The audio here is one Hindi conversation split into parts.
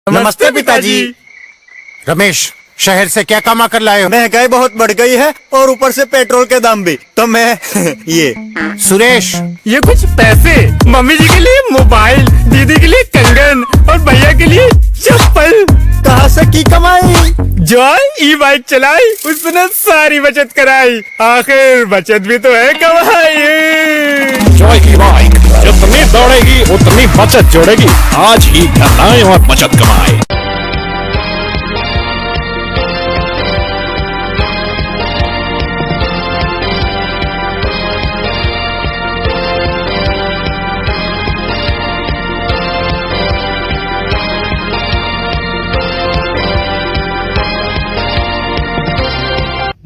नमस्ते पिताजी। रमेश, शहर से क्या कमा कर लाए हो? महंगाई बहुत बढ़ गई है और ऊपर से पेट्रोल के दाम भी, तो मैं ये। सुरेश, ये कुछ पैसे मम्मी जी के लिए मोबाइल, दीदी के लिए कंगन और भैया के लिए चप्पल। कहाँ से की कमाई? जो ई बाइक चलाई उसने सारी बचत कराई, आखिर बचत भी तो है कमाई। जॉय की बाइक जितनी दौड़ेगी उतनी बचत जोड़ेगी। आज ही घर आए और बचत कमाए।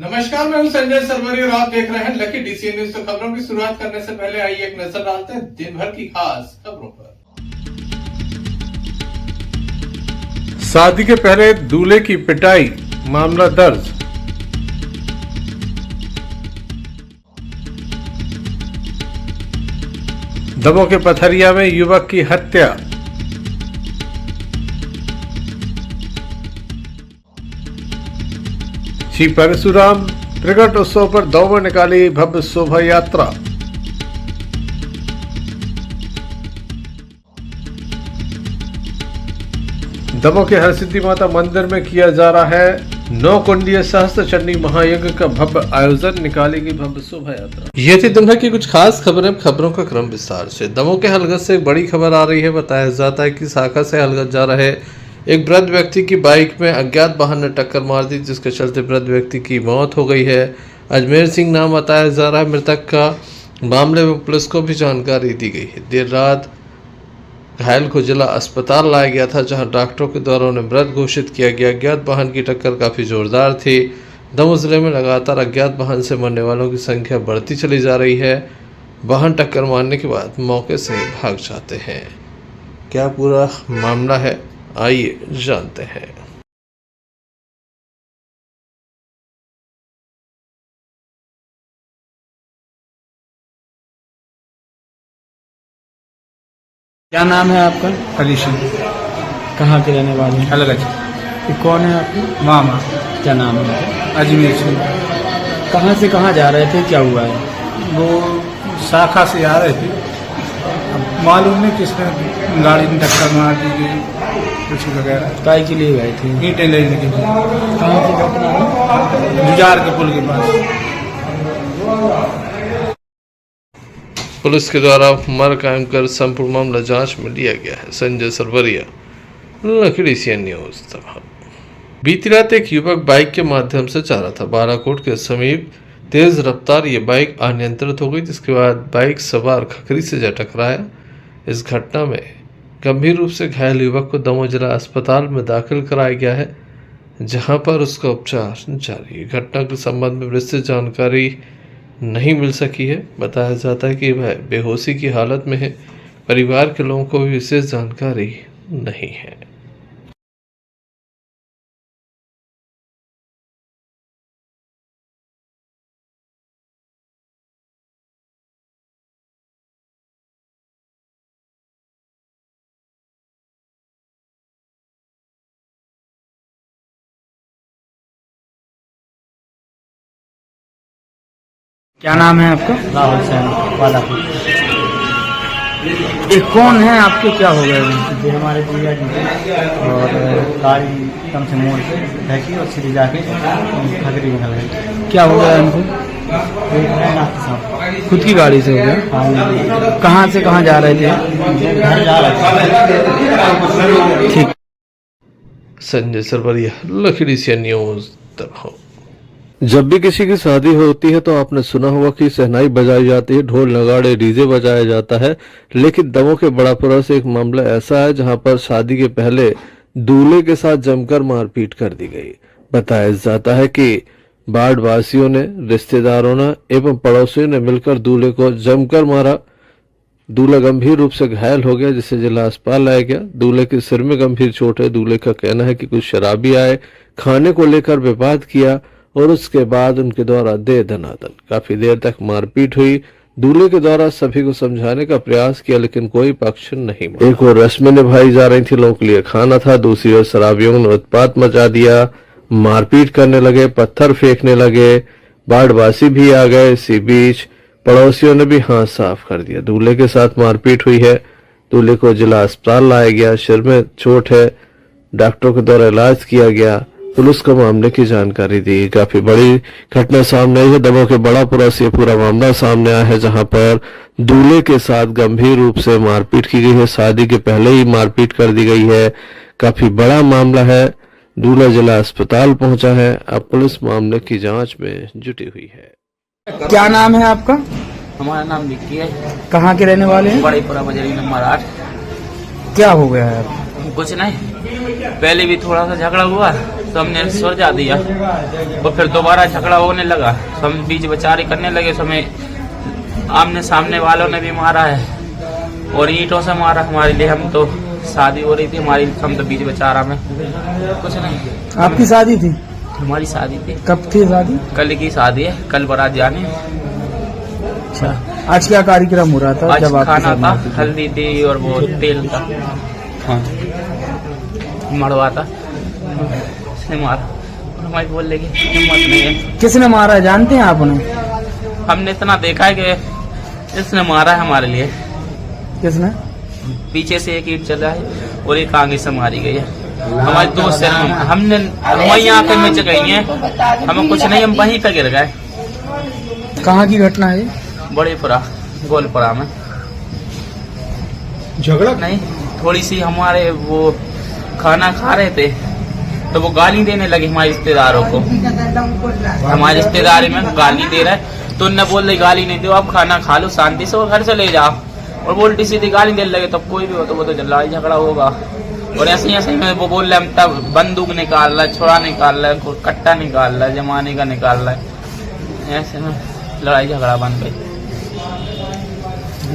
नमस्कार, मैं हूं संजय सरवरी और आप देख रहे हैं लकी डीसीएन न्यूज। तो खबरों की शुरुआत करने से पहले आइए एक नजर डालते हैं दिन भर की खास खबरों पर। शादी के पहले दूल्हे की पिटाई, मामला दर्ज। दमोह के पथरिया में युवक की हत्या। श्री परशुराम प्रकट उत्सव पर दमोह में निकाली भव्य शोभा यात्रा। दमोह के हरसिद्धि माता मंदिर में किया जा रहा है 9 कुंडीय सहस्त्र चंडी महायज्ञ का भव्य आयोजन, निकाली गई भव्य शोभा यात्रा। ये थी दिन भर की कुछ खास खबरें। खबरों का क्रम विस्तार से। दमोह के हलगत से एक बड़ी खबर आ रही है। बताया जाता है कि शाखा से हलगत जा रहे एक वृद्ध व्यक्ति की बाइक में अज्ञात वाहन ने टक्कर मार दी, जिसके चलते वृद्ध व्यक्ति की मौत हो गई है। अजमेर सिंह नाम बताया जा रहा है मृतक का। मामले में पुलिस को भी जानकारी दी गई है। देर रात घायल को जिला अस्पताल लाया गया था, जहां डॉक्टरों के द्वारा उन्हें मृत घोषित किया गया। अज्ञात वाहन की टक्कर काफी जोरदार थी। दमोह जिले में लगातार अज्ञात वाहन से मरने वालों की संख्या बढ़ती चली जा रही है। वाहन टक्कर मारने के बाद मौके से भाग जाते हैं। क्या पूरा मामला है, आइए जानते हैं। क्या नाम है आपका? अली सिंह, कहाँ के रहने वाले हैं? हलगज। ये कौन है आपके? मामा क्या नाम है उनका? अजमेर सिंह। कहाँ से कहाँ जा रहे थे, क्या हुआ है? वो शाखा से आ रहे थे, अब मालूम नहीं किसने गाड़ी में टक्कर मार दी गई, कुछ वगैरह। काय के लिए गए थे? ईंटें लेने के लिए कहाँ से घटना है? जुजार के पुल के पास। पुलिस के द्वारा मर कायम कर संपूर्ण मामला जांच में लिया गया है। Sanjay Sarwaria, lucky DCN news. बीती रात एक युवक बाइक के माध्यम से जा रहा था। बालाकोट के समीप तेज रफ्तार ये बाइक अनियंत्रित हो गई, जिसके बाद बाइक सवार खखरी से जा टकराया। इस घटना में गंभीर रूप से घायल युवक को दमोह जिला अस्पताल में दाखिल कराया गया है, जहां पर उसका उपचार जारी है। घटना के संबंध में विस्तृत जानकारी नहीं मिल सकी है। बताया जाता है कि वह बेहोशी की हालत में है। परिवार के लोगों को भी विशेष जानकारी नहीं है। क्या नाम है आपका? राहुल सैन बालापुर। ये कौन है आपके, क्या हो गया? ये हमारे भैया जी थे और गाड़ी कम से मोड़ के ढकी और सीधे जाके खगरी निकल गई। क्या हो गया उनको? एक है नाथ साहब, खुद की गाड़ी से हो गया? हाँ, कहाँ से कहाँ जा रहे थे? घर जा रहे थे। ठीक। Sanjay Sarwaria, lucky DCN news. Damoh. जब भी किसी की शादी होती है तो आपने सुना होगा कि शहनाई बजाई जाती है, ढोल नगाड़े डीजे बजाया जाता है। लेकिन दमोह के बड़ापुरा से एक मामला ऐसा है जहां पर शादी के पहले दूल्हे के साथ जमकर मारपीट कर दी गई। बताया जाता है कि बाढ़ वासियों ने, रिश्तेदारों ने एवं पड़ोसियों ने मिलकर दूल्हे को जमकर मारा। दूल्हा गंभीर रूप से घायल हो गया, जिसे जिला अस्पताल लाया गया। दूल्हे के सिर में गंभीर चोट है। दूल्हे का कहना है कि कुछ शराबी आए, खाने को लेकर विवाद किया और उसके बाद उनके द्वारा दे दनादन काफी देर तक मारपीट हुई। दूल्हे के द्वारा सभी को समझाने का प्रयास किया लेकिन कोई पक्ष नहीं माना। एक ओर रस्में निभाई जा रही थी, लोगों के लिए खाना था, दूसरी ओर शराबियों ने उत्पात मचा दिया, मारपीट करने लगे, पत्थर फेंकने लगे, बाढ़वासी भी आ गए। इसी बीच पड़ोसियों ने भी हाथ साफ कर दिया। दूल्हे के साथ मारपीट हुई है, दूल्हे को जिला अस्पताल लाया गया, सिर में चोट है, डॉक्टरों के द्वारा इलाज किया गया। पुलिस को मामले की जानकारी दी। काफी बड़ी घटना सामने आई है। दमोह के बड़ापुरा से पूरा मामला सामने आया है, जहां पर दूल्हे के साथ गंभीर रूप से मारपीट की गई है। शादी के पहले ही मारपीट कर दी गई है। काफी बड़ा मामला है। दूल्हा जिला अस्पताल पहुंचा है। अब पुलिस मामले की जांच में जुटी हुई है। क्या नाम है आपका? हमारा नाम विक्की है। कहाँ के रहने वाले हैं? बड़ेपुरा बजरी नंबर 8। क्या हो गया है? कुछ नहीं, पहले भी थोड़ा सा झगड़ा हुआ तो हमने सुलझा दिया और फिर दोबारा झगड़ा होने लगा तो हम बीच बचारी करने लगे। तो हमें आमने सामने वालों ने भी मारा है और ईंटों से मारा हमारे लिए। हम तो शादी हो रही थी हमारी, हम तो बीच बचारा में कुछ नहीं। आपकी शादी थी? हमारी शादी थी। कब थी शादी? कल की शादी है, कल बारात जाने। अच्छा, आज क्या कार्यक्रम हो रहा था? आज जब आपकी खाना शादी था, थी? हल्दी थी और वो तेल था, हाँ मड़वा था, उसने मारा। हमारी बोल लेगी हिम्मत नहीं है। किसने मारा है जानते हैं आप उन्हें? हमने इतना देखा है कि इसने मारा है हमारे लिए। किसने? पीछे से एक ईंट चला है और एक आगे से मारी गई है। हमारे दोस्त से हमने वही आंखें में गई है, हमें कुछ नहीं, हम वहीं पे गिर गए। कहाँ की घटना है? बड़ेपुरा गोलपुरा में। झगड़ा नहीं, थोड़ी सी हमारे वो खाना खा रहे थे तो वो गाली देने लगे हमारे रिश्तेदारों को। हमारे रिश्तेदारी में गाली दे रहा है तो उनने बोल रही गाली नहीं दो, आप खाना खा लो शांति से और घर चले जाओ। और उल्टी सीधी गाली देने लगे। तब कोई भी हो तो वो तो लड़ाई झगड़ा होगा। और ऐसे ही में वो बोल रहे हम तब बंदूक निकाल रहा है, छोड़ा निकाल रहा है, कट्टा निकाल रहा है, जमाने का निकाल रहा है। ऐसे में लड़ाई झगड़ा बन गई।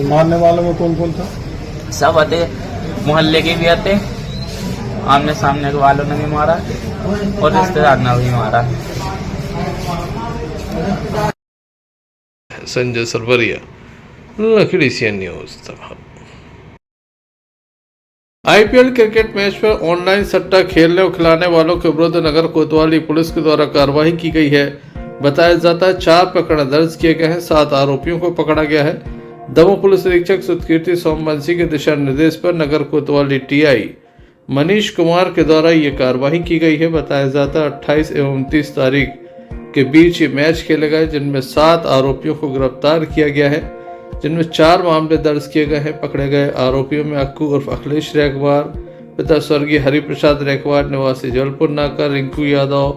मारने वालों में कौन कौन था? सब आते, मोहल्ले के भी आते, आमने सामने के वालों ने भी मारा और रिश्तेदार ने भी मारा। संजय सरवरिया, लकड़ी सी न्यूज। आईपीएल क्रिकेट मैच पर ऑनलाइन सट्टा खेलने और खिलाने वालों के विरुद्ध नगर कोतवाली पुलिस के द्वारा कार्रवाई की गई है। बताया जाता है 4 प्रकरण दर्ज किए गए हैं, 7 आरोपियों को पकड़ा गया है। दमोह पुलिस अधीक्षक सुतकीर्ति सोमवंशी के दिशा निर्देश पर नगर कोतवाली टीआई मनीष कुमार के द्वारा ये कार्रवाई की गई है। बताया जाता है 28 एवं 29 तारीख के बीच ये मैच खेले गए, जिनमें 7 आरोपियों को गिरफ्तार किया गया है, जिनमें 4 मामले दर्ज किए गए हैं। पकड़े गए आरोपियों में अक्कू उर्फ अखिलेश रैकवार, पिता स्वर्गीय हरिप्रसाद रैकवार निवासी जबलपुर नाका, रिंकू यादव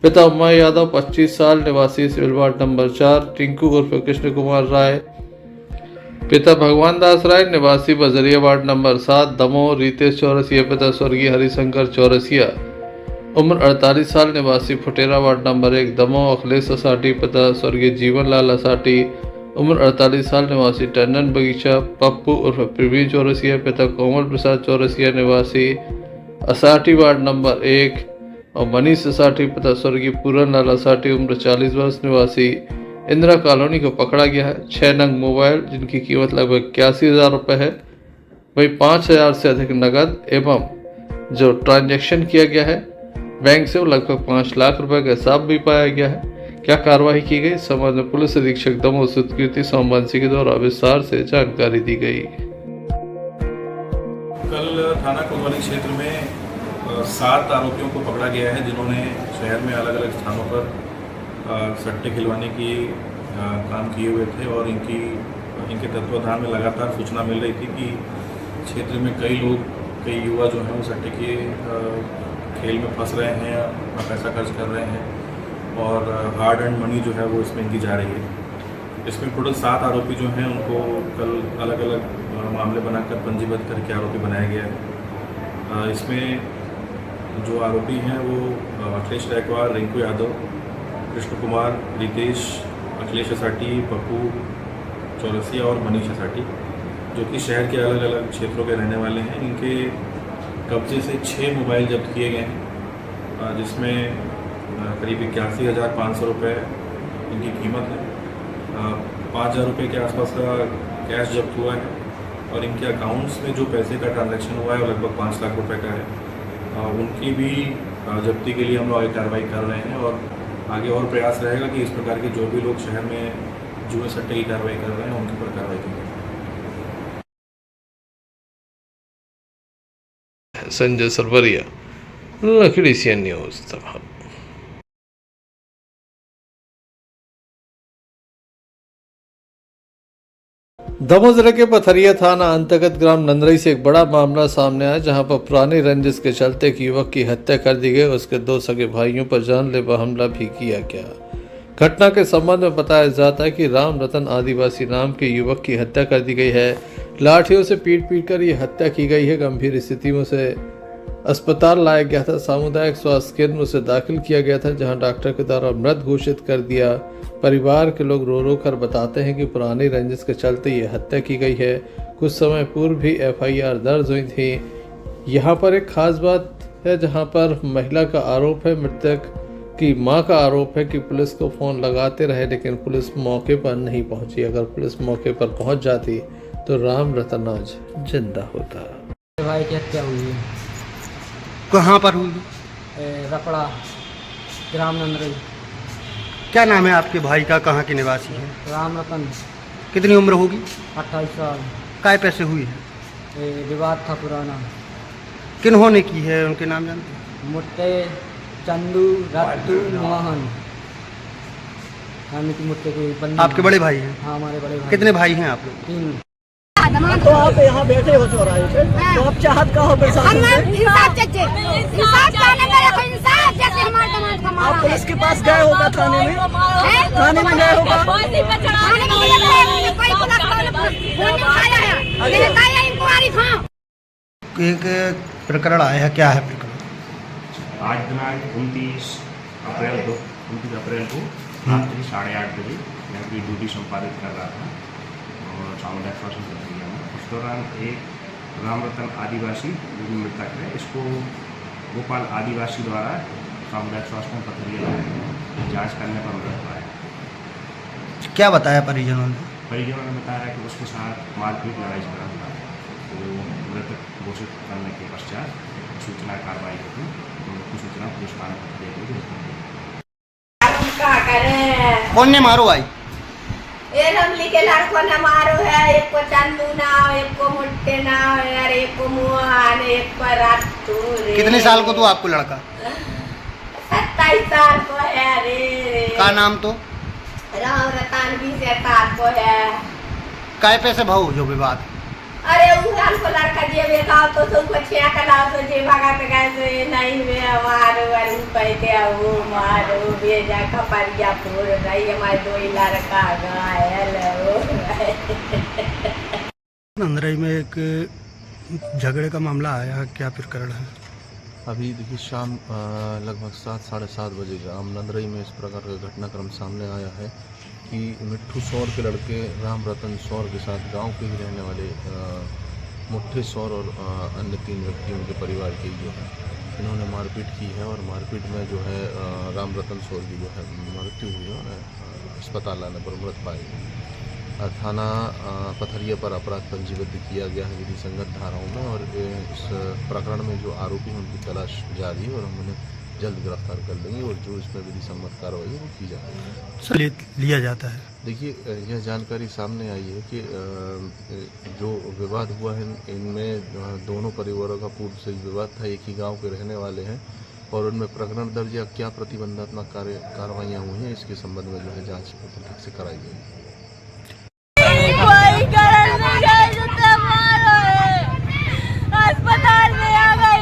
पिता उमा यादव 25 साल निवासी सिविल वार्ड नंबर 4, टिंकू उर्फ कृष्ण कुमार राय पिता भगवान दास राय निवासी बजरिया वार्ड नंबर 7 दमोह, रितेश चौरसिया पिता स्वर्गीय हरिशंकर चौरसिया उम्र 48 साल निवासी फुटेरा वार्ड नंबर 1 दमोह, अखिलेश असाटी पिता स्वर्गीय जीवन लाल असाटी उम्र 48 साल निवासी टंडन बगीचा, पप्पू उर्फ प्रवीण चौरसिया पिता कोमल प्रसाद चौरसिया निवासी असाटी वार्ड नंबर 1 और मनीष असाटी पिता स्वर्गीय पूरन लाल असाटी उम्र 40 वर्ष निवासी इंदिरा कॉलोनी को पकड़ा गया है। 6 नग मोबाइल जिनकी कीमत लगभग 81,000 रुपये है, वही 5,000 से अधिक नकद एवं जो ट्रांजैक्शन किया गया है बैंक से वो लगभग 5 लाख रुपए का हिसाब भी पाया गया है। क्या कार्रवाई की गई, संबंध में पुलिस अधीक्षक दमोह सुतकीर्ति सोमवंशी के द्वारा विस्तार से जानकारी दी गई। कल थाना कोतवाली क्षेत्र में 7 आरोपियों को पकड़ा गया है, जिन्होंने शहर में अलग अलग स्थानों पर सट्टे खिलवाने की काम किए हुए थे। और इनके तत्वाधान में लगातार सूचना मिल रही थी कि क्षेत्र में कई युवा जो हैं वो सट्टे के खेल में फंस रहे हैं, अपना पैसा खर्च कर रहे हैं और हार्ड एंड मनी जो है वो इसमें इनकी जा रही है। इसमें टोटल 7 आरोपी जो हैं उनको कल अलग अलग मामले बनाकर पंजीबद्ध करके आरोपी बनाया गया है। इसमें जो आरोपी हैं वो अखिलेश रैकवार, रिंकू यादव, कृष्ण कुमार, रितेश, अखिलेश असाटी, पप्पू चौरसिया और मनीष असाटी, जो कि शहर के अलग अलग क्षेत्रों के रहने वाले हैं। इनके कब्जे से 6 मोबाइल जब्त किए गए हैं, जिसमें करीब 81,500 रुपये इनकी कीमत है। 5,000 रुपये के आसपास का कैश जब्त हुआ है और इनके अकाउंट्स में जो पैसे का ट्रांजैक्शन हुआ है वो लगभग 5 लाख रुपए का है। उनकी भी जब्ती के लिए हम लोग आगे कार्रवाई कर रहे हैं और आगे और प्रयास रहेगा कि इस प्रकार के जो भी लोग शहर में जुए सट्टे की कार्रवाई कर रहे हैं उनके ऊपर कार्रवाई की जाए। संजय सरवरिया, लखड़ी सी न्यूज तब। दमोह जिले के पथरिया थाना अंतर्गत ग्राम नंदरई से एक बड़ा मामला सामने आया, जहां पर पुरानी रंजिश के चलते एक युवक की हत्या कर दी गई। उसके 2 सगे भाइयों पर जानलेवा हमला भी किया गया। घटना के संबंध में बताया जाता है कि राम रतन आदिवासी नाम के युवक की हत्या कर दी गई है। लाठियों से पीट कर ये हत्या की गई है। गंभीर स्थिति में उसे अस्पताल लाया गया था। सामुदायिक स्वास्थ्य केंद्र में उसे दाखिल किया गया था, जहां डॉक्टर के द्वारा मृत घोषित कर दिया। परिवार के लोग रो रो कर बताते हैं कि पुरानी रंजिश के चलते ये हत्या की गई है। कुछ समय पूर्व भी FIR दर्ज हुई थी। यहाँ पर एक खास बात है, जहाँ पर महिला का आरोप है, मृतक की मां का आरोप है कि पुलिस को फ़ोन लगाते रहे लेकिन पुलिस मौके पर नहीं पहुंची। अगर पुलिस मौके पर पहुंच जाती तो राम रतन आज जिंदा होता। भाई की हत्या हुई है। कहाँ पर हुई? रपड़ा, ग्राम नंदरई। क्या नाम है आपके भाई का? कहाँ के निवासी है? राम रतन। कितनी उम्र होगी? 28 साल। काय पैसे हुई है? विवाद था पुराना। किन्होंने की है, उनके नाम जानते हैं? मुट्टे, चंदू, रत्तू, मोहन। मुट्टे के आपके बड़े भाई हैं? हाँ, हमारे बड़े भाई। कितने भाई हैं आप लोग? 3। तो आप यहाँ बैठे हो चौराहे पे, तो आप चाहत का हो प्रशासन से? आप पुलिस के पास गए होगा, थाने में गए होगा। एक प्रकरण आया है, क्या है प्रकरण? आज दिनांक 29 अप्रैल को रात्रि 8:30 बजे मैं अपनी ड्यूटी संपादित कर रहा था और सामुदायिक स्वास्थ्य प्रक्रिया में। उस दौरान एक राम रतन आदिवासी जो कि मृतक है, इसको गोपाल आदिवासी द्वारा सामुदायिक स्वास्थ्य में पथरिया जाँच करने पर मृत पाया। क्या बताया परिजनों ने? परिजनों ने बताया कि उसके साथ मारपीट लड़ाई झगड़ा हुआ। तो मृतक घोषित करने के पश्चात सूचना कार्रवाई होगी। तो सूचना पुलिस थाना पथरिया को कौन ने मारो आई? ये रमली के लड़कों ने मारो है। एक को चंदू नाव, एक को मुट्टे नाव है, एक को मोहन, एक को रत्तू। कितने साल को तो आपको लड़का? 27 साल को है रे। का नाम तो? राम रतन 20 साल को है। काय पैसे भाव जो विवाद? अरे उन को लड़का जे बेकाओ तो तुमको छिया कलाओ तो जे भगत गए तो नहीं में मारो अरे पैते वो मारो बेजा खपरिया पूर रही हमारे 2 लड़का घायल हो। नंदरई में एक झगड़े का मामला आया, क्या प्रकरण है? अभी देखिए शाम लगभग 7 साढ़े 7 बजे ग्राम नंदरई में इस प्रकार का घटनाक्रम सामने आया है कि मिट्ठू सौर के लड़के राम रतन सौर के साथ गांव के ही रहने वाले मुट्ठे सौर और अन्य 3 व्यक्ति उनके परिवार के जो है इन्होंने मारपीट की है और मारपीट में जो है राम रतन सौर की जो है मृत्यु हुई है और अस्पताल लाने पर मृत पाई गई। थाना पथरिया पर अपराध पंजीबद्ध किया गया है विधि संगत धाराओं में और इस प्रकरण में जो आरोपी हैं उनकी तलाश जारी है और हम उन्हें जल्द गिरफ्तार कर लेंगे और जो इसमें विधि सम्मत कार्रवाई है वो की जाएगी। लिया जाता है। देखिए यह जानकारी सामने आई है कि जो विवाद हुआ है इनमें दोनों परिवारों का पूर्व से विवाद था, एक ही गांव के रहने वाले हैं और उनमें प्रकरण दर्ज या क्या प्रतिबंधात्मक कार्रवाइयाँ हुई हैं इसके संबंध में जो है जाँच से कराई गई। अस्पताल में आ गए,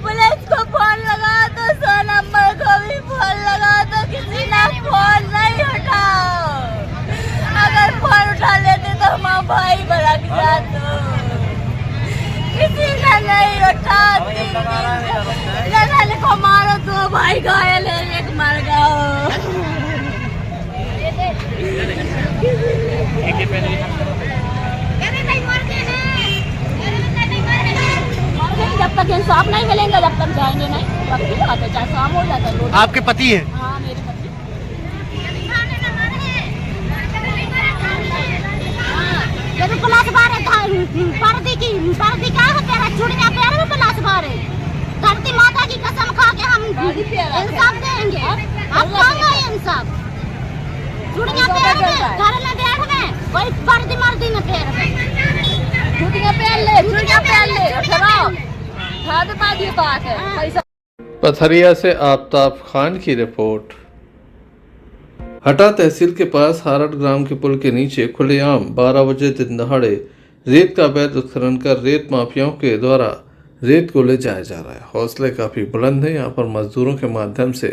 पुलिस को फोन लगा तो 100 नंबर को भी फोन लगा तो किसी ने फोन नहीं उठाओ। अगर फोन उठा लेते तो हमारा भाई भड़क जाता। किसी ने नहीं उठा। 3 दिन को मारो 2 भाई घायल है, एक मर गया। जब तक इंसाफ नहीं मिलेंगे जब तक जाएंगे नहीं। वक्त लगाते चाहे शाम हो जाता है। आपके पति हैं? हाँ मेरे पति। पलास बारे पर्दी क्या है तेरा चूड़ियां पैर में पलास बारे धरती माता की कसम खा के हम इंसाफ देंगे। अब कहाँ है इंसाफ? चूड़ियां पैर में घर में बैठ में कोई पर्दी मर्दी न पैर में चूड़ियां पहन ले चलाओ खाद पादी बात है। पथरिया से आफताब खान की रिपोर्ट। हटा तहसील के पास हारट ग्राम के पुल के नीचे खुलेआम 12 बजे दिन दहाड़े रेत का अवैध उत्खनन कर रेत माफियाओं के द्वारा रेत को ले जाया जा रहा है। हौसले काफ़ी बुलंद है। यहाँ पर मजदूरों के माध्यम से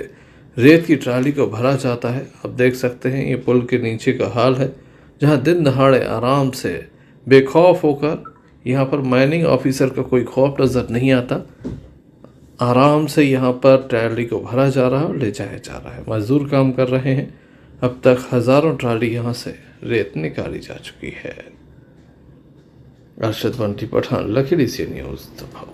रेत की ट्राली को भरा जाता है। आप देख सकते हैं ये पुल के नीचे का हाल है, जहाँ दिन दहाड़े आराम से बेखौफ होकर यहाँ पर माइनिंग ऑफिसर का कोई खौफ नज़र नहीं आता। आराम से यहाँ पर ट्राली को भरा जा रहा है और ले जाया जा रहा है। मजदूर काम कर रहे हैं। अब तक हज़ारों ट्राली यहाँ से रेत निकाली जा चुकी है। Arshad Bunty Pathan, lucky DC news दबाओ।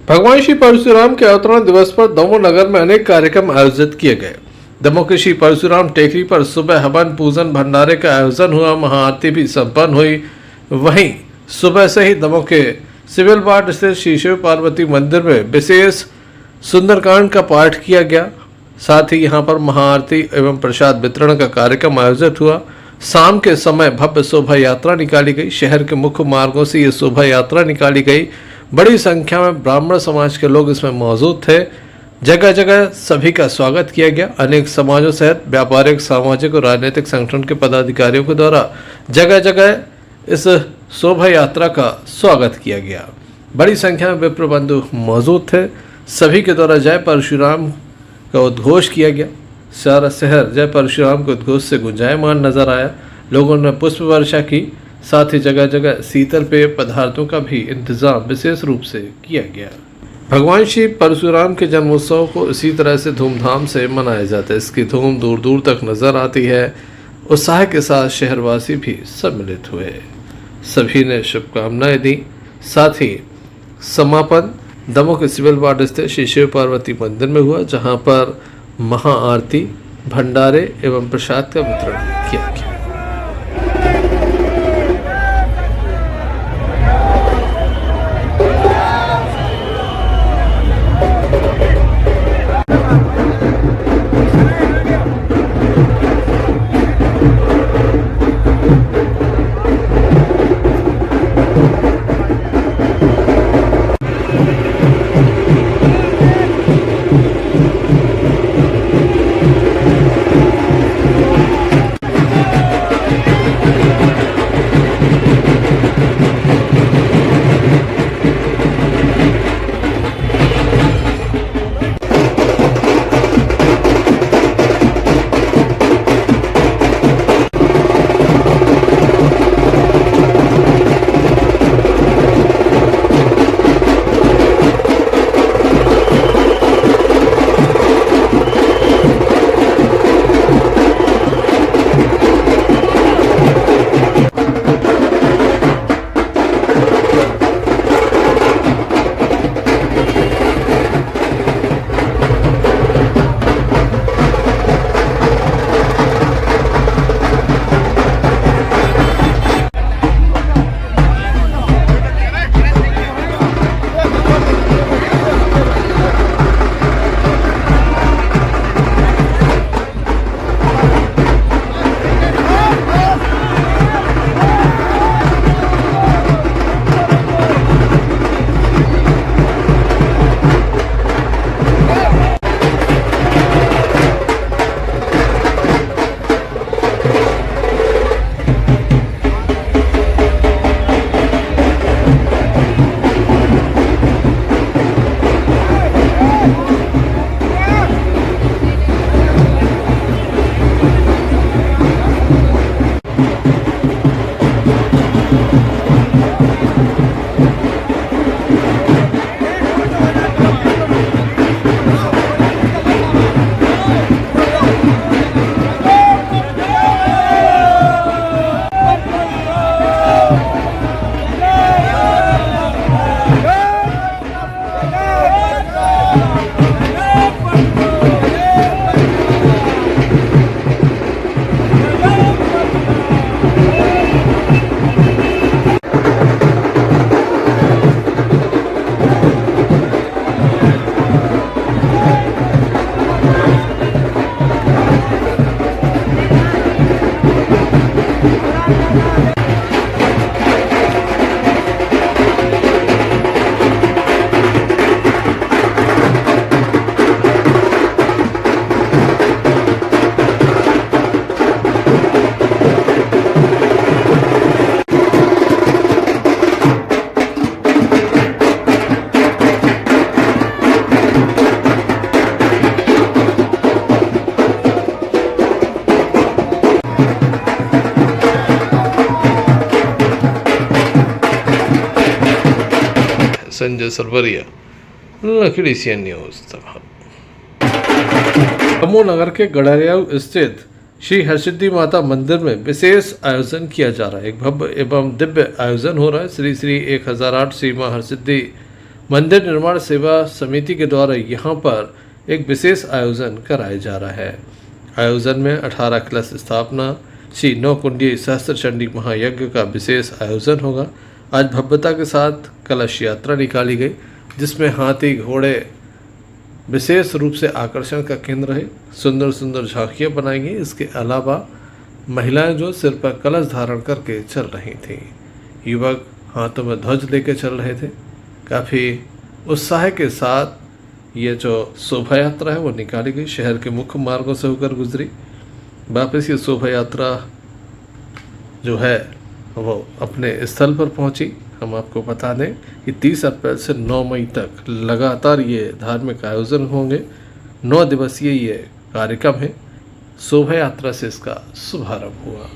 भगवान श्री परशुराम के अवतरण दिवस पर दमोह नगर में अनेक कार्यक्रम आयोजित किए गए। दमोह के श्री परशुराम टेकरी पर सुबह हवन पूजन भंडारे का आयोजन हुआ। महाआरती भी संपन्न हुई। वहीं सुबह से ही दमोह के सिविल वार्ड स्थित श्री शिव पार्वती मंदिर में विशेष सुंदरकांड का पाठ किया गया। साथ ही यहाँ पर महाआरती एवं प्रसाद वितरण का कार्यक्रम आयोजित हुआ। शाम के समय भव्य शोभा यात्रा निकाली गई। शहर के मुख्य मार्गों से ये शोभा यात्रा निकाली गई। बड़ी संख्या में ब्राह्मण समाज के लोग इसमें मौजूद थे। जगह जगह सभी का स्वागत किया गया। अनेक समाजों सहित व्यापारिक, सामाजिक और राजनीतिक संगठन के पदाधिकारियों के द्वारा जगह जगह इस शोभा यात्रा का स्वागत किया गया। बड़ी संख्या में विप्र बंधु मौजूद थे। सभी के द्वारा जय परशुराम का उद्घोष किया गया। सारा शहर जय परशुराम के उद्घोष से गुंजायमान नजर आया। लोगों ने पुष्प वर्षा की। साथ ही जगह जगह शीतल पेय पदार्थों का भी इंतजाम विशेष रूप से किया गया। भगवान श्री परशुराम के जन्मोत्सव को इसी तरह से धूमधाम से मनाया जाता है। इसकी धूम दूर दूर तक नजर आती है। उत्साह के साथ शहरवासी भी सम्मिलित हुए। सभी ने शुभकामनाएं दी। साथ ही समापन दमोह के सिविल वार्ड स्थित श्री शिव पार्वती मंदिर में हुआ, जहां पर महाआरती, भंडारे एवं प्रसाद का वितरण किया गया। Sanjay Sarwaria, lucky DCN news तक। दमोह नगर के गड़रिया स्थित श्री हरसिद्धि माता मंदिर में विशेष आयोजन किया जा रहा है। एक भव्य एवं दिव्य आयोजन हो रहा है। श्री श्री 1008 श्री मां हरसिद्धि मंदिर निर्माण सेवा समिति के द्वारा यहाँ पर एक विशेष आयोजन कराया जा रहा है। आयोजन में 18 कलश स्थापना, श्री 9 कुंडीय सहस्त्र चंडी महायज्ञ का विशेष आयोजन होगा। आज भव्यता के साथ कलश यात्रा निकाली गई, जिसमें हाथी घोड़े विशेष रूप से आकर्षण का केंद्र है। सुंदर सुंदर झांकियाँ बनाई गई। इसके अलावा महिलाएं जो सिर पर कलश धारण करके चल रही थीं, युवक हाथों में ध्वज लेके चल रहे थे। काफ़ी उत्साह के साथ ये जो शोभा यात्रा है वो निकाली गई, शहर के मुख्य मार्गों से होकर गुजरी। वापस ये शोभा यात्रा जो है वो अपने स्थल पर पहुंची। हम आपको बता दें कि 30 अप्रैल से 9 मई तक लगातार ये धार्मिक आयोजन होंगे। 9 दिवसीय ये कार्यक्रम है। शोभा यात्रा से इसका शुभारंभ हुआ।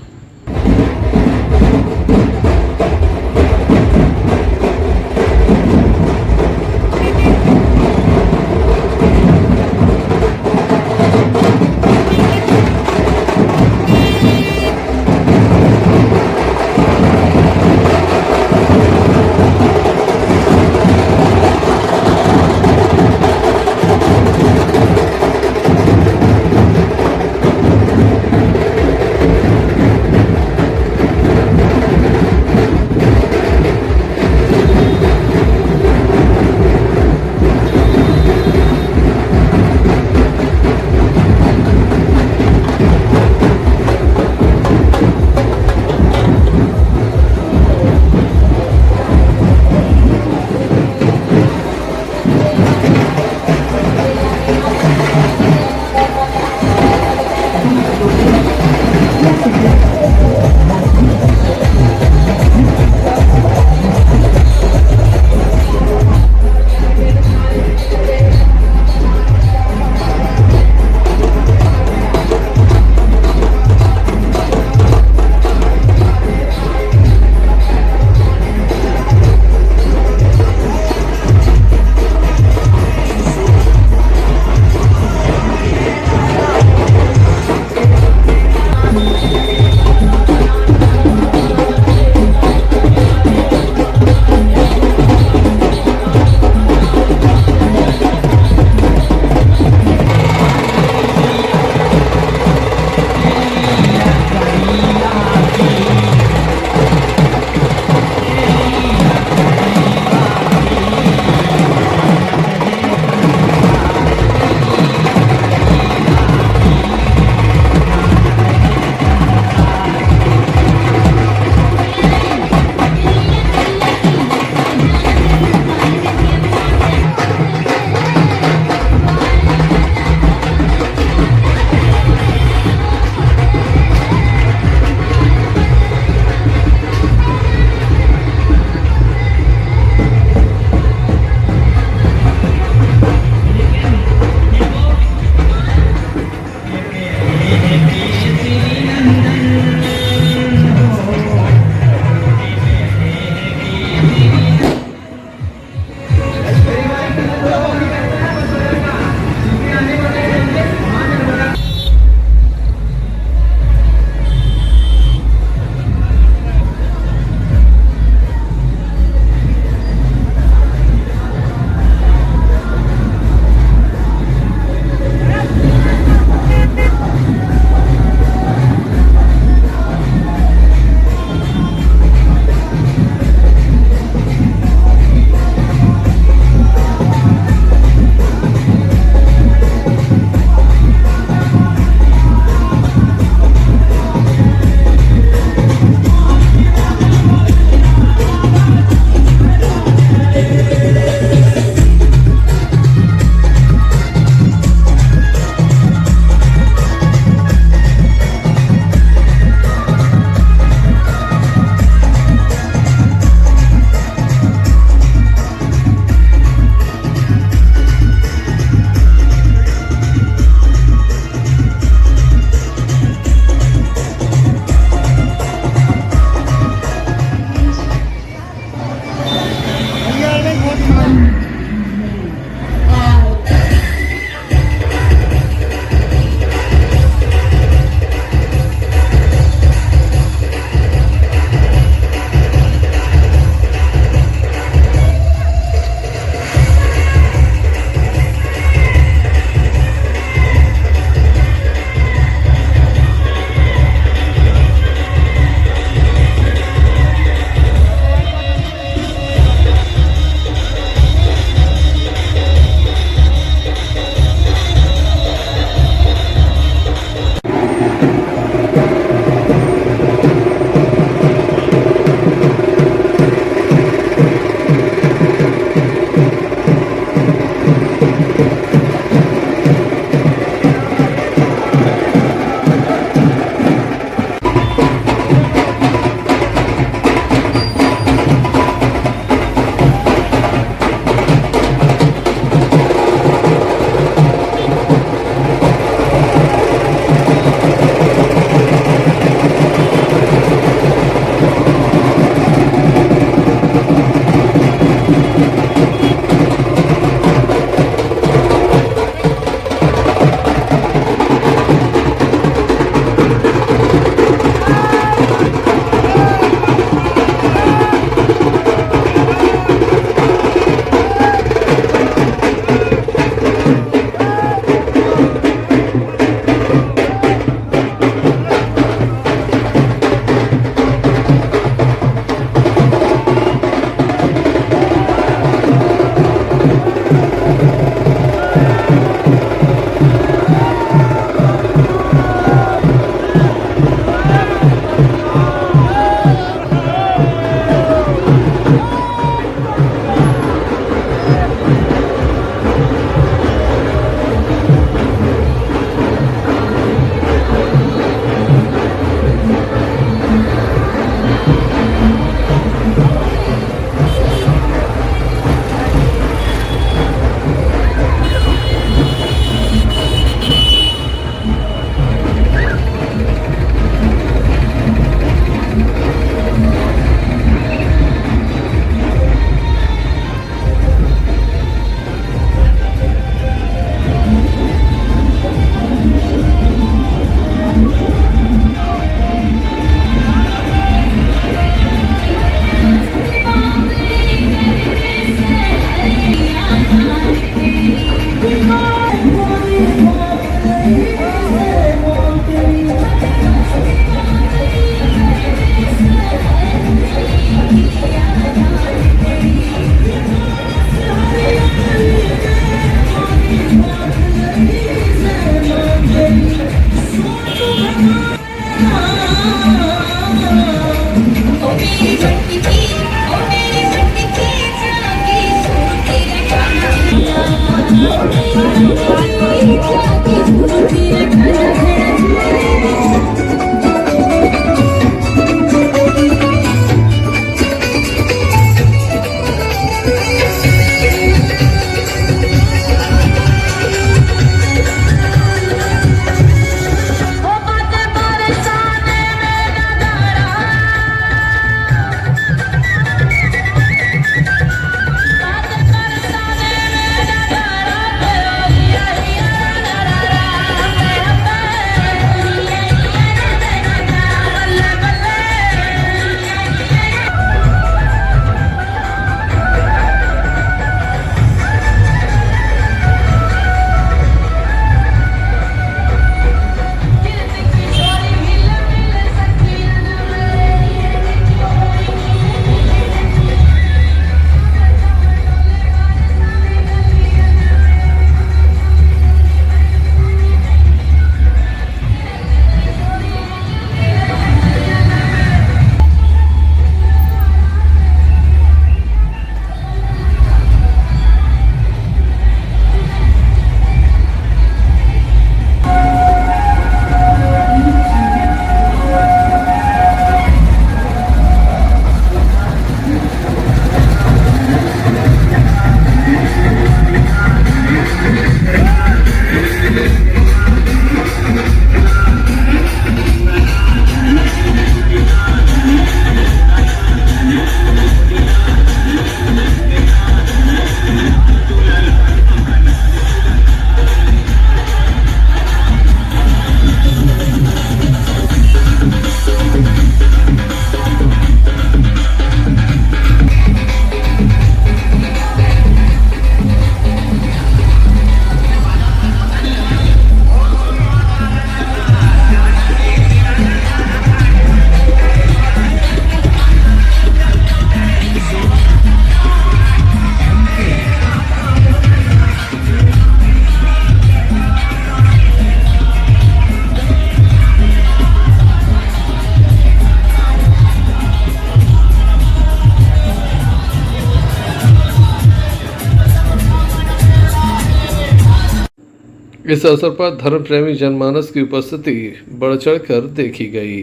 इस अवसर पर धर्म प्रेमी जनमानस की उपस्थिति बढ़ चढ़कर देखी गई।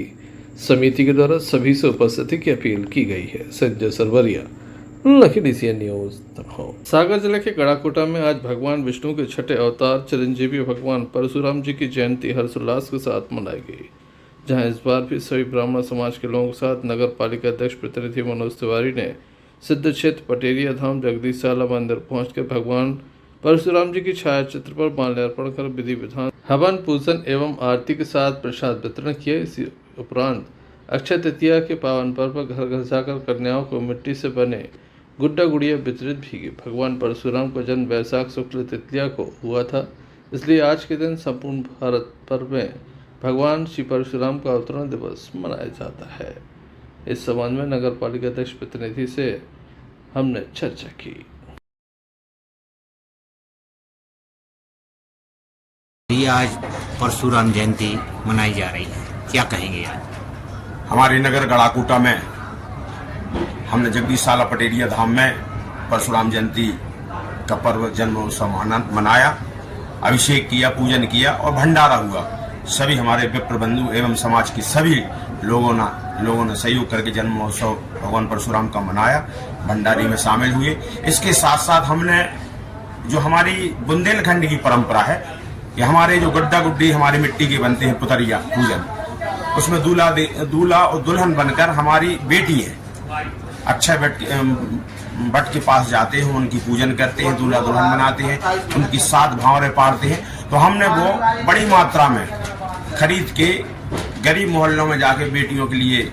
समिति के द्वारा सभी से उपस्थिति की अपील की गई है। Sanjay Sarwaria, lucky DCN news, Damoh. Sagar जिले के गड़ाकोटा में आज भगवान विष्णु के छठे अवतार चिरंजीवी भगवान परशुराम जी की जयंती हर्षोल्लास के साथ मनाई गई, जहां इस बार भी सभी ब्राह्मण समाज के लोगों के साथ नगर पालिका अध्यक्ष प्रतिनिधि मनोज तिवारी ने सिद्ध क्षेत्र पटेरिया धाम जगदीशशाला मंदिर पहुंचकर भगवान परशुराम जी की छाया चित्र पर माल्यार्पण कर विधि विधान हवन पूजन एवं आरती के साथ प्रसाद वितरण किए। इसी उपरांत अक्षय तृतीया के पावन पर्व पर घर घर जाकर कन्याओं को मिट्टी से बने गुड्डा गुड़िया वितरित भी की। भगवान परशुराम का जन्म वैशाख शुक्ल तृतीया को हुआ था, इसलिए आज के दिन संपूर्ण भारत पर्व में भगवान श्री परशुराम का अवतरण दिवस मनाया जाता है। इस संबंध में नगर पालिका अध्यक्ष प्रतिनिधि से हमने चर्चा की। आज परशुराम जयंती मनाई जा रही है, क्या कहेंगे आज? हमारे नगर गड़ाकोटा में हमने जगदीशशाला पटेरिया धाम में परशुराम जयंती का पर्व जन्मोत्सव मनाया, अभिषेक किया, पूजन किया और भंडारा हुआ। सभी हमारे विप्र बंधु एवं समाज के सभी लोगों ने सहयोग करके जन्मोत्सव भगवान परशुराम का मनाया, भंडारी में शामिल हुए। इसके साथ साथ हमने जो हमारी बुंदेलखंड की परंपरा है कि हमारे जो गड्ढा गुड्डी हमारी मिट्टी के बनते हैं पुतरिया पूजन, उसमें दूल्हा और दुल्हन बनकर हमारी बेटी है अक्षय भट्ट के पास जाते हैं, उनकी पूजन करते हैं, दूल्हा दुल्हन बनाते हैं, उनकी 7 भावरें पाड़ते हैं। तो हमने वो बड़ी मात्रा में खरीद के गरीब मोहल्लों में जाके बेटियों के लिए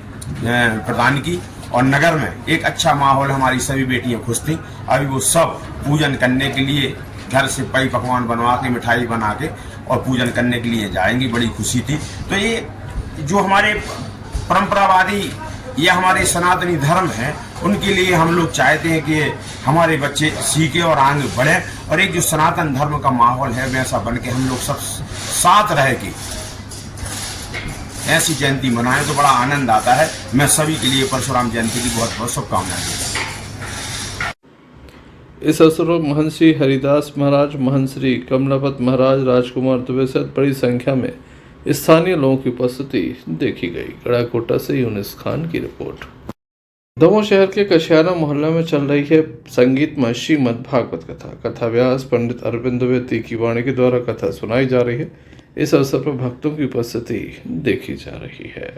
प्रदान की और नगर में एक अच्छा माहौल, हमारी सभी बेटियां खुश थी। अभी वो सब पूजन करने के लिए घर से कई पकवान बनवा के, मिठाई बना के और पूजन करने के लिए जाएंगी, बड़ी खुशी थी। तो ये जो हमारे परंपरावादी या हमारे सनातनी धर्म है, उनके लिए हम लोग चाहते हैं कि हमारे बच्चे सीखे और आगे बढ़े और एक जो सनातन धर्म का माहौल है वैसा बन के हम लोग सब साथ रह के ऐसी जयंती मनाएं तो बड़ा आनंद आता है। मैं सभी के लिए परशुराम जयंती की बहुत बहुत शुभकामनाएं देता हूं। इस अवसर पर महंत श्री हरिदास महाराज, महंत श्री कमलापत महाराज, राजकुमार दुबे सहित बड़ी संख्या में स्थानीय लोगों की उपस्थिति देखी गई। गड़ाकोटा से यूनिस खान की रिपोर्ट। दमोह शहर के कशियारा मोहल्ला में चल रही है संगीतमय श्रीमद् भागवत कथा। कथा व्यास पंडित अरविंद द्विवेदी की वाणी के द्वारा कथा सुनाई जा रही है। इस अवसर पर भक्तों की उपस्थिति देखी जा रही है।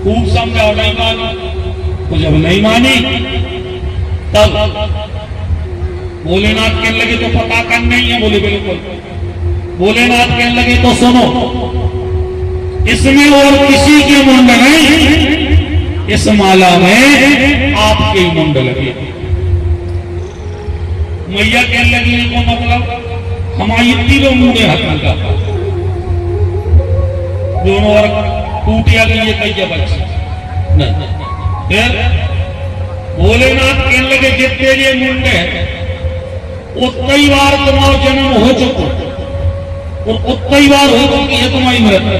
खूब समझाओ, नहीं मानी तो जब नहीं मानी तब भोलेनाथ कहने लगे तो पता कर नहीं है। बोले बिल्कुल। भोलेनाथ कहने लगे तो सुनो, इसमें और किसी के मुंड नहीं, इस माला में आपके ही मुंड लगे। मैया कहने लगी तो मतलब हमारी तीनों मुंडे हाथ का दोनों और टूटिया गई है कई बच्चे नहीं। फिर भोलेनाथ कहने लगे जितने ये मुंडे उतना ही बार तुम्हारा जन्म हो चुका और उतना ही बार हो चुकी है तुम्हारी मृत्यु।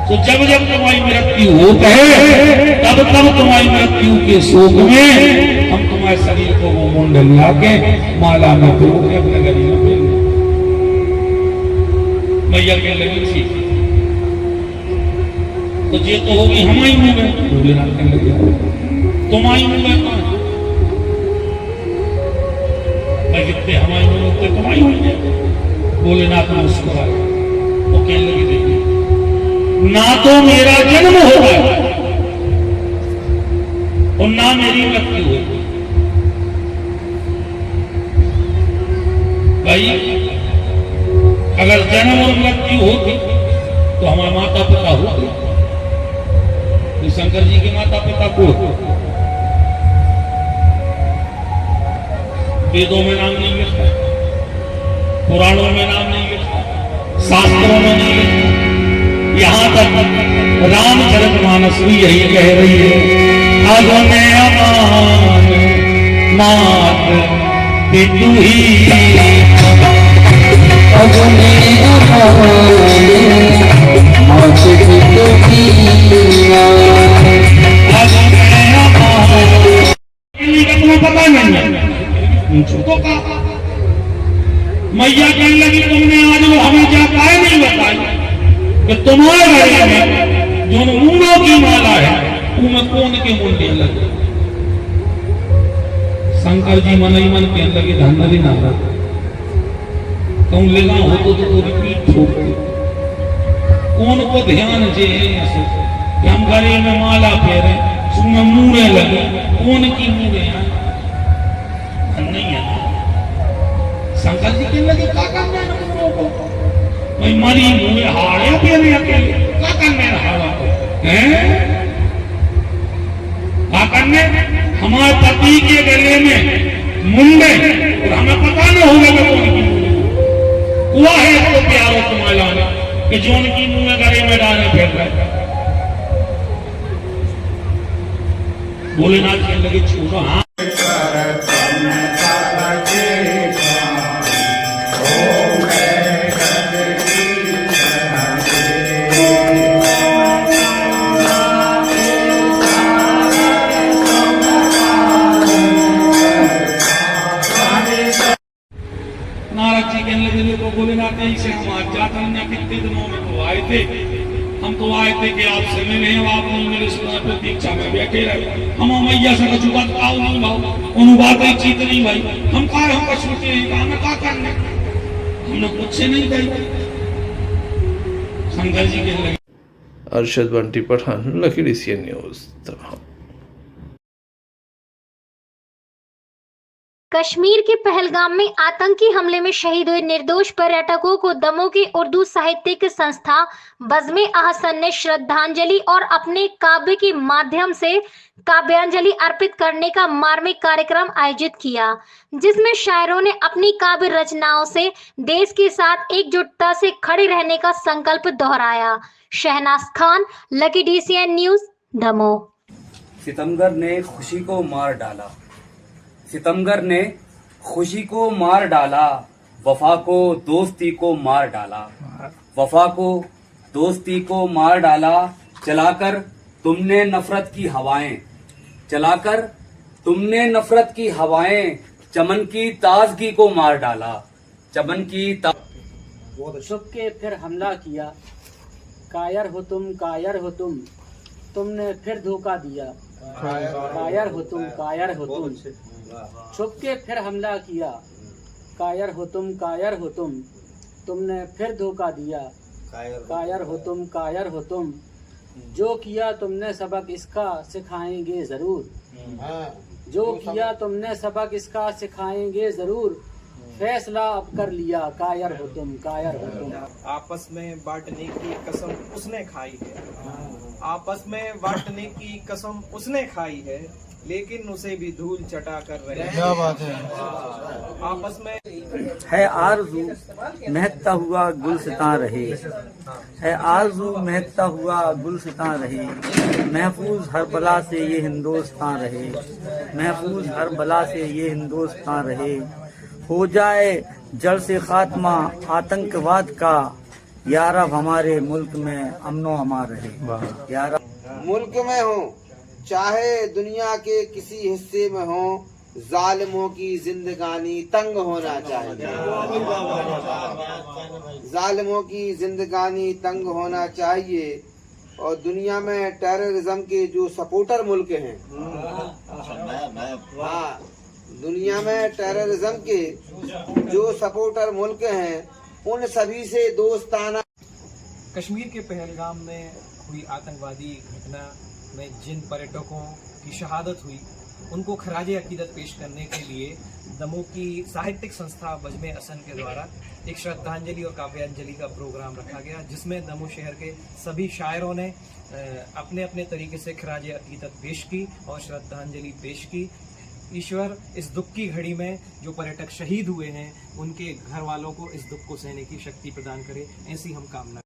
तो जब जब तुम्हारी मृत्यु होती है तब तब तुम्हारी मृत्यु के शोक में हम तुम्हारे शरीर को वो मुंड ला के माला में पिरो के अपने गली में पिरो। मैया कहने लगी ठीक तो ये तो होगी हमारी मुंह में। भोलेनाथ कहने लगे तुम्हारी मुंह में कौन भाई, जितने हमारी मुंह में उतने तुम्हारी मुंह में। भोलेनाथ ने मुस्कुराया वो कहने लगी देखिए ना तो मेरा जन्म होगा और ना मेरी मृत्यु होगी। भाई अगर जन्म और मृत्यु होती तो हमारे माता पिता होते। शंकर जी के माता पिता को वेदों में नाम नहीं मिलता, पुराणों में नाम नहीं मिलता, शास्त्रों में नहीं मिलता। यहाँ तक रामचरितमानस भी यही कह रही है अगमे अमान मात पितु ही अगमे अमान मात पितु ही तुम्हें पता नहीं है तो कहा। मैया कहने लगी तुमने आज वो हमें जाता है नहीं बताई कि तुम्हारे घर में जो मुंडों की माला है उनमें कौन के मुंडे लगे। शंकर जी मन ही मन कहने लगे धन ना कहूं लेगा हो तो पीठ ठोक कौन को ध्यान जे कि हम गले में माला फेरे उसमें मूड़े लगे कौन की मूड़े नहीं है। शंकर जी कहने लगे क्या करना है मूड़ों को भाई मरी मूड़े हाड़े फेरे अकेले क्या करने हाड़ा को क्या करने। हमारे पति के गले में मुंडे और हमें पता न होगा कि कौन की मूड़े हुआ है तो प्यारो तुम्हारा कि जोन की मुंह गले में डाले फेर रहे। भोलेनाथ कहने लगे छोड़ो। हाँ नारद जी कहने लगे देखो भोलेनाथ से हम आज जाता कितने दिनों में तो आए थे। हम तो आए थे कि आपसे मिले आप नहीं मिले प्रतीक्षा में बैठे रहे। हम मैया से रजुआ आओ नहीं भाव उन बात ही चीत नहीं भाई हम कहा हम छूटे हमें क्या करना हमने कुछ नहीं कही। शंकर जी कहने लगे। Arshad Bunty Pathan, lucky DCN news. Kashmir के पहलगाम में आतंकी हमले में शहीद हुए निर्दोष पर्यटकों को दमोह की उर्दू साहित्यिक संस्था बज़्म-ए अहसन ने श्रद्धांजलि और अपने काव्य के माध्यम से काव्यांजलि अर्पित करने का मार्मिक कार्यक्रम आयोजित किया, जिसमें शायरों ने अपनी काव्य रचनाओं से देश के साथ एकजुटता से खड़े रहने का संकल्प दोहराया। Shahnaz Khan, Lucky DCN news, Damoh. सितमगर ने खुशी को मार डाला, सितमगर ने खुशी को मार डाला, वफा को दोस्ती को मार डाला, वफा को दोस्ती को मार डाला। चलाकर तुमने नफरत की हवाएं, चलाकर तुमने नफरत की हवाएं, चमन की ताजगी को मार डाला, चमन की छुप के फिर हमला किया, कायर हो तुम, कायर हो तुमने फिर धोखा दिया, कायर हो तुम, कायर हो तुम। छुप के फिर हमला किया, कायर हो तुम, कायर हो तुमने फिर धोखा दिया, कायर हो तुम, कायर हो तुम। जो किया तुमने सबक इसका सिखाएंगे जरूर, जो किया तुमने सबक इसका सिखाएंगे जरूर। फैसला अब कर लिया, कायर हो तुम, कायर हो तुम। आपस में बांटने की कसम उसने खाई है, आपस में बांटने की कसम उसने खाई है, लेकिन उसे भी धूल चटा कर रहे हैं। क्या बात है। आपस में है आरज़ू महकता हुआ गुलसितां रहे, है आरज़ू महकता हुआ गुलसितां रहे। महफूज हर बला से ये हिंदुस्तान रहे, महफूज हर बला से ये हिंदुस्तान रहे। हो जाए जड़ से खात्मा आतंकवाद का, या रब हमारे मुल्क में अमनो अमान रहे। या रब मुल्क में हो चाहे दुनिया के किसी हिस्से में हो, जालिमों की जिंदगानी तंग होना चाहिए, जालिमों की जिंदगानी तंग होना चाहिए। और दुनिया में टेररिज्म के जो सपोर्टर मुल्क हैं, हाँ, दुनिया में टेररिज्म के जो सपोर्टर मुल्क हैं, उन सभी से दोस्ताना। कश्मीर के पहलगाम में हुई आतंकवादी घटना में जिन पर्यटकों की शहादत हुई, उनको खराजे अकीदत पेश करने के लिए दमोह की साहित्यिक संस्था बजमे असन के द्वारा एक श्रद्धांजलि और काव्यांजलि का प्रोग्राम रखा गया, जिसमें दमोह शहर के सभी शायरों ने अपने अपने तरीके से खराजे अकीदत पेश की और श्रद्धांजलि पेश की। ईश्वर इस दुख की घड़ी में जो पर्यटक शहीद हुए हैं, उनके घर वालों को इस दुख को सहने की शक्ति प्रदान करे, ऐसी हम कामना।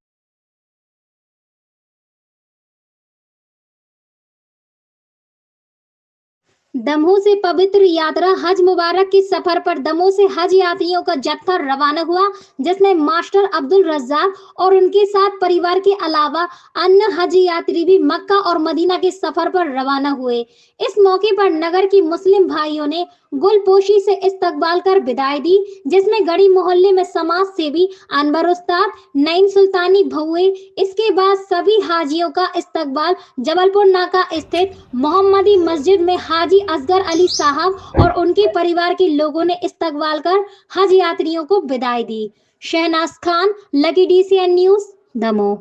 दमोह से पवित्र यात्रा हज मुबारक के सफर पर दमोह से हज यात्रियों का जत्था रवाना हुआ, जिसमें मास्टर अब्दुल रज्जाक और उनके साथ परिवार के अलावा अन्य हज यात्री भी मक्का और मदीना के सफर पर रवाना हुए। इस मौके पर नगर की मुस्लिम भाइयों ने गुलपोशी से इस्तकबाल कर विदाई दी, जिसमें गड़ी मोहल्ले में समाज सेवी अनवर उस्ताद, नईम सुल्तानी भुए। इसके बाद सभी हाजियों का इस्तकबाल जबलपुर नाका स्थित मोहम्मदी मस्जिद में हाजी असगर अली साहब और उनके परिवार के लोगों ने इस्तकबाल कर हज यात्रियों को विदाई दी। Shahnaz Khan, Lucky DCN news, Damoh.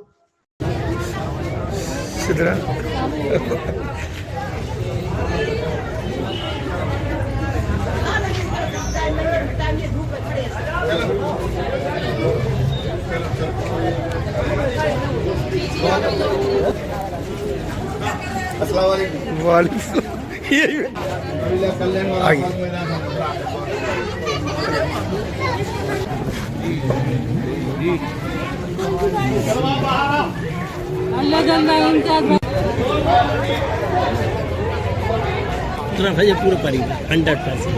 भाई पूरा परिवार 100%।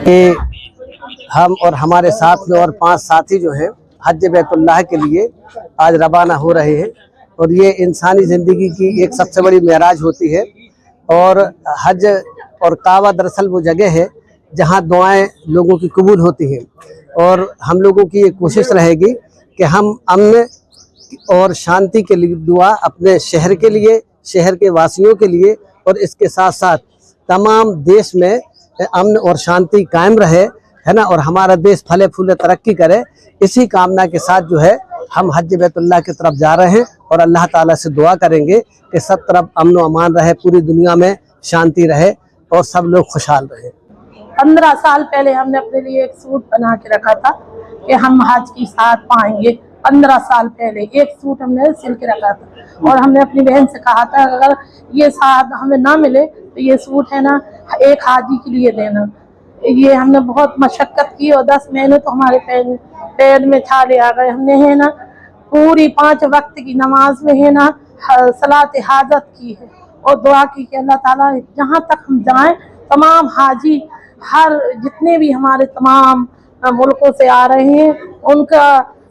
कि हम और हमारे साथ में और 5 साथी जो हैं हज बैतुल्लाह के लिए आज रवाना हो रहे हैं। और ये इंसानी ज़िंदगी की एक सबसे बड़ी मेराज होती है। और हज और काबा दरअसल वो जगह है जहाँ दुआएं लोगों की कबूल होती हैं। और हम लोगों की ये कोशिश रहेगी कि हम अमन और शांति के लिए दुआ अपने शहर के लिए, शहर के वासियों के लिए और इसके साथ साथ तमाम देश में अमन और शांति कायम रहे, है ना, और हमारा देश फले फूले तरक्की करे। इसी कामना के साथ जो है हम हज बैतुल्लाह की तरफ जा रहे हैं और अल्लाह ताला से दुआ करेंगे कि सब तरफ अमन व अमान रहे, पूरी दुनिया में शांति रहे और सब लोग खुशहाल रहे। 15 साल पहले हमने अपने लिए एक सूट बना के रखा था कि हम हज की साथ पाएंगे। 15 साल पहले एक सूट हमने सिल के रखा था और हमने अपनी बहन से कहा था अगर ये साथ हमें ना मिले तो ये सूट है ना एक हाजी के लिए देना। ये हमने बहुत मशक्कत की और 10 महीने तो हमारे पैर में छाले आ गए। हमने है ना पूरी 5 वक्त की नमाज में है ना सलात हाजत की है और दुआ की कि अल्लाह ताला जहाँ तक हम जाएं तमाम हाजी हर जितने भी हमारे तमाम मुल्कों से आ रहे हैं उनका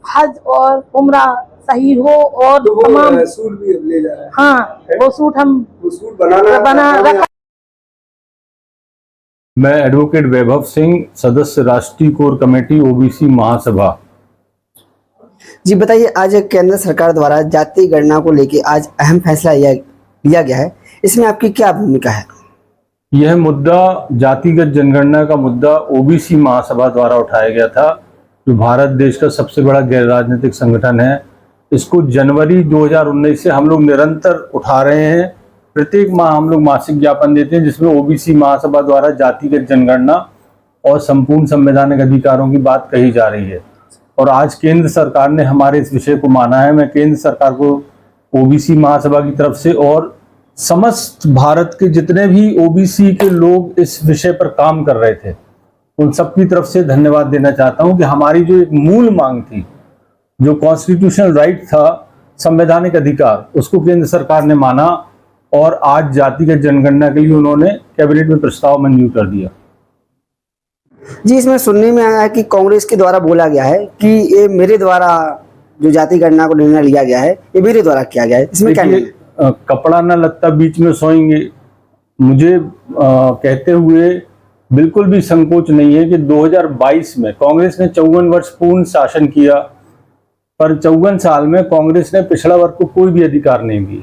हज और उम्रा सही हो। और तो तमाम सूट भी ले जा रहा है। हाँ, वो सूट हम सूट बना रखा। मैं एडवोकेट वैभव सिंह, सदस्य राष्ट्रीय कोर कमेटी ओबीसी महासभा। जी बताइए, आज केंद्र सरकार द्वारा जाति गणना को लेकर आज अहम फैसला लिया गया है, इसमें आपकी क्या भूमिका है? यह मुद्दा जातिगत जनगणना का मुद्दा ओबीसी महासभा द्वारा उठाया गया था, जो भारत देश का सबसे बड़ा गैर राजनीतिक संगठन है। इसको जनवरी 2019 से हम लोग निरंतर उठा रहे हैं। प्रत्येक माह हम लोग मासिक ज्ञापन देते हैं जिसमें ओबीसी महासभा द्वारा जातिगत जनगणना और संपूर्ण संवैधानिक अधिकारों की बात कही जा रही है। और आज केंद्र सरकार ने हमारे इस विषय को माना है। मैं केंद्र सरकार को ओबीसी महासभा की तरफ से और समस्त भारत के जितने भी ओबीसी के लोग इस विषय पर काम कर रहे थे उन सबकी तरफ से धन्यवाद देना चाहता हूं कि हमारी जो एक मूल मांग थी, जो कॉन्स्टिट्यूशनल राइट था, संवैधानिक अधिकार, उसको केंद्र सरकार ने माना और आज जातिगत जनगणना के लिए उन्होंने कैबिनेट में प्रस्ताव मंजूर कर दिया। जी, इसमें सुनने में आया कि कांग्रेस के द्वारा बोला गया है कि ये मेरे द्वारा जो जाति गणना को निर्णय लिया गया है ये मेरे द्वारा किया गया है, इसमें क्या कपड़ा न लगता बीच में सोएंगे। मुझे कहते हुए बिल्कुल भी संकोच नहीं है कि 2022 में कांग्रेस ने 54 वर्ष पूर्ण शासन किया, पर 54 साल में कांग्रेस ने पिछड़ा वर्ग को कोई भी अधिकार नहीं दिए।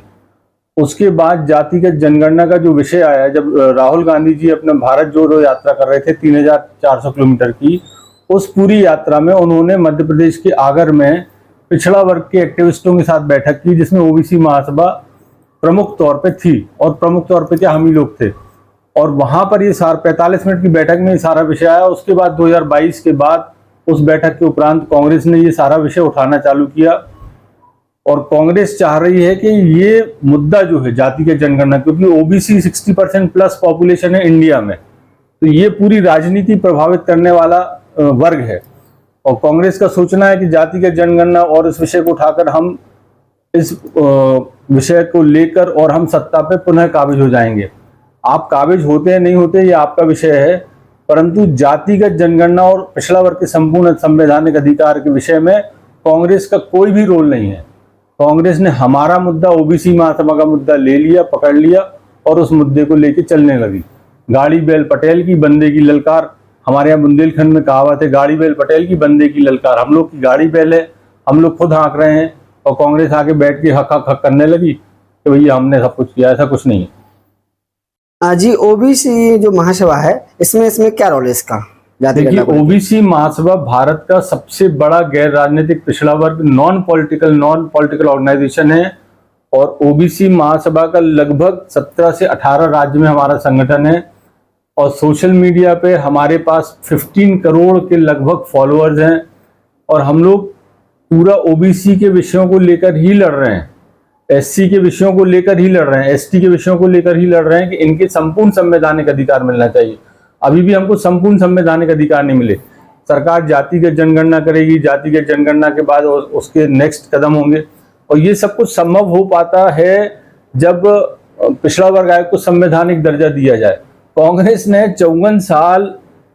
उसके बाद जातिगत जनगणना का जो विषय आया, जब राहुल गांधी जी अपना भारत जोड़ो यात्रा कर रहे थे 3400 किलोमीटर की, उस पूरी यात्रा में उन्होंने मध्य प्रदेश के आगर में पिछड़ा वर्ग के एक्टिविस्टों के साथ बैठक की जिसमें ओबीसी महासभा प्रमुख तौर पे थी। और प्रमुख तौर पे क्या हम ही लोग थे। और वहां पर ये 45 मिनट की बैठक में ये सारा विषय आया। उसके बाद 2022 के बाद उस बैठक के उपरांत कांग्रेस ने ये सारा विषय उठाना चालू किया और कांग्रेस चाह रही है कि ये मुद्दा जो है जाति के जनगणना, क्योंकि ओबीसी 60% प्लस पॉपुलेशन है इंडिया में, तो ये पूरी राजनीति प्रभावित करने वाला वर्ग है। और कांग्रेस का सोचना है कि जाति के जनगणना और इस विषय को उठाकर हम इस विषय को लेकर और हम सत्ता पे पुनः काबिज हो जाएंगे। आप काबिज होते हैं नहीं होते ये आपका विषय है, परंतु जातिगत जनगणना और पिछड़ा वर्ग के संपूर्ण संवैधानिक अधिकार के विषय में कांग्रेस का कोई भी रोल नहीं है। कांग्रेस ने हमारा मुद्दा ओबीसी महासभा का मुद्दा ले लिया, पकड़ लिया और उस मुद्दे को लेकर चलने लगी। गाड़ी बैल पटेल की बंदे की ललकार, हमारे यहाँ बुंदेलखंड में कहावत है, गाड़ी बैल पटेल की बंदे की ललकार। हम लोग की गाड़ी बैल है, हम लोग खुद हाँक रहे हैं और कांग्रेस आके बैठ के हक हक हक करने लगी तो भैया हमने सब कुछ किया, ऐसा कुछ नहीं है। जी, ओबीसी जो महासभा है इसमें क्या रोल है इसका? देखिए, ओबीसी महासभा भारत का सबसे बड़ा गैर राजनीतिक पिछड़ा वर्ग नॉन पॉलिटिकल ऑर्गेनाइजेशन है और ओबीसी महासभा का लगभग 17 से 18 राज्य में हमारा संगठन है और सोशल मीडिया पे हमारे पास 15 करोड़ के लगभग फॉलोअर्स हैं और हम लोग पूरा ओबीसी के विषयों को लेकर ही लड़ रहे हैं, एससी के विषयों को लेकर ही लड़ रहे हैं, एसटी के विषयों को लेकर ही लड़ रहे हैं कि इनके संपूर्ण संवैधानिक अधिकार मिलना चाहिए। अभी भी हमको संपूर्ण संवैधानिक अधिकार नहीं मिले। सरकार जातिगत जनगणना करेगी, जातिगत जनगणना के बाद उसके नेक्स्ट कदम होंगे और ये सब कुछ संभव हो पाता है जब पिछड़ा वर्ग आयोग को संवैधानिक दर्जा दिया जाए। कांग्रेस ने 54 साल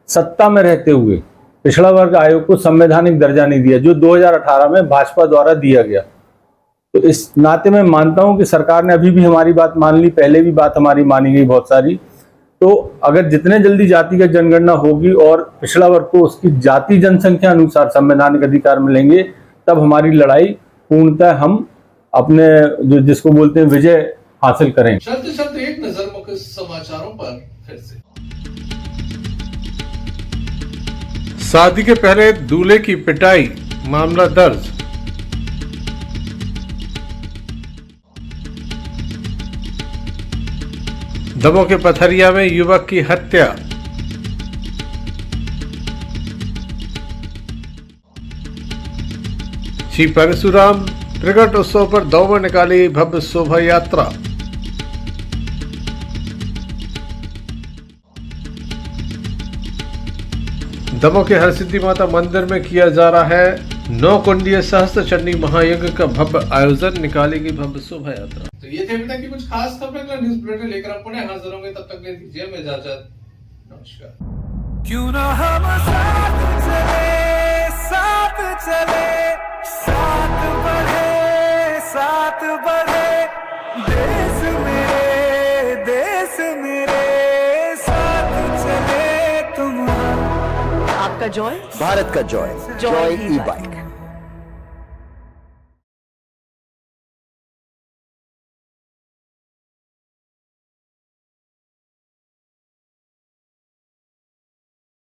सत्ता में रहते हुए पिछड़ा वर्ग आयोग को संवैधानिक दर्जा नहीं दिया, जो 2018 में भाजपा द्वारा दिया गया। तो इस नाते मैं मानता हूं कि सरकार ने अभी भी हमारी बात मान ली, पहले भी बात हमारी मानी गई बहुत सारी। तो अगर जितने जल्दी जातिगत जनगणना होगी और पिछड़ा वर्ग को उसकी जाति जनसंख्या अनुसार संवैधानिक अधिकार मिलेंगे, तब हमारी लड़ाई पूर्णतः हम अपने जो जिसको बोलते हैं विजय हासिल करेंगे। चलते चलते एक नजर मुख्य समाचारों पर फिर से। शादी के पहले दूल्हे की पिटाई, मामला दर्ज। दमोह के पथरिया में युवक की हत्या। श्री परशुराम प्रकट उत्सव पर दमोह में निकाली भव्य शोभा यात्रा। दमोह के हरसिद्धि माता मंदिर में किया जा रहा है 9 कुंडीय सहस्त्र चंडी महायज्ञ का भव्य आयोजन, निकालेगी भव्य शोभा यात्रा। तो ये थे अभी तक की कुछ खास खबरें। अगला न्यूज बुलेटिन लेकर हम पुनः हाजिर होंगे, तब तक ले दीजिए हमें इजाजत। नमस्कार। क्यों ना हम साथ चले, साथ चले, साथ बढ़े, देश मेरे साथ चले तुम। आपका जॉय, भारत का जॉय, जॉय ई बाइक।